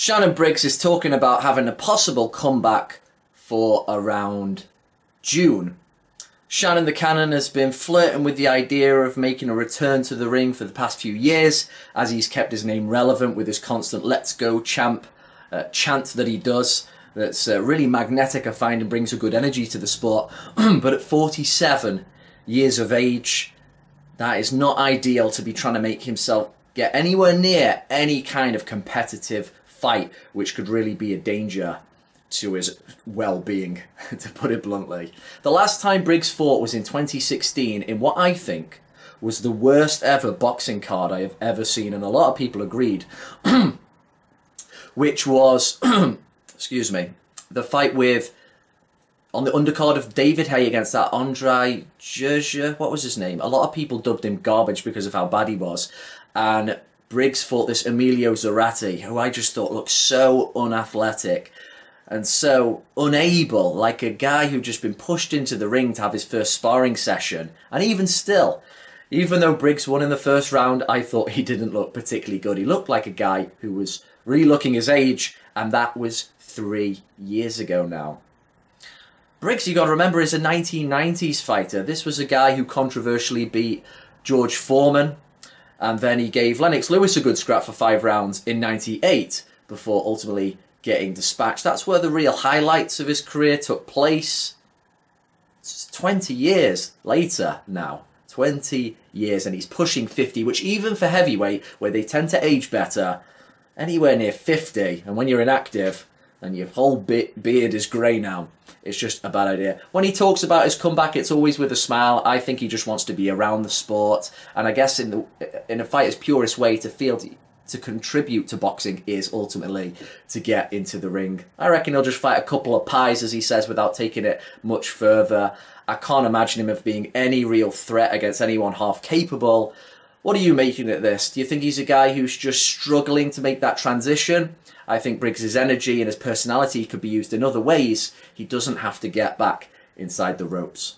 Shannon Briggs is talking about having a possible comeback for around June. Shannon the Cannon has been flirting with the idea of making a return to the ring for the past few years, as he's kept his name relevant with his constant "Let's Go champ" chant that he does. That's really magnetic, I find, and brings a good energy to the sport. But at 47 years of age, that is not ideal to be trying to make himself get anywhere near any kind of competitive fight, which could really be a danger to his well-being, to put it bluntly. The last time Briggs fought was in 2016 in what I think was the worst ever boxing card I have ever seen, and a lot of people agreed, which was, excuse me, the fight with, on the undercard of David Haye against that Andre Gerger, what was his name? A lot of people dubbed him garbage because of how bad he was, and Briggs fought this Emilio Zarate, who I just thought looked so unathletic and so unable, like a guy who'd just been pushed into the ring to have his first sparring session. And even still, even though Briggs won in the first round, I thought he didn't look particularly good. He looked like a guy who was really looking his age, and that was 3 years ago now. Briggs, you got to remember, is a 1990s fighter. This was a guy who controversially beat George Foreman, and then he gave Lennox Lewis a good scrap for 5 rounds in '98 before ultimately getting dispatched. That's where the real highlights of his career took place. It's 20 years later now. 20 years, and he's pushing 50, which even for heavyweight, where they tend to age better, anywhere near 50, and when you're inactive and your whole beard is grey now, it's just a bad idea. When he talks about his comeback, it's always with a smile. I think he just wants to be around the sport, and I guess in a fighter's purest way, to contribute to boxing is ultimately to get into the ring. I reckon he'll just fight a couple of pies, as he says, without taking it much further. I can't imagine him of being any real threat against anyone half capable. What are you making of this? Do you think he's a guy who's just struggling to make that transition? I think Briggs' energy and his personality could be used in other ways. He doesn't have to get back inside the ropes.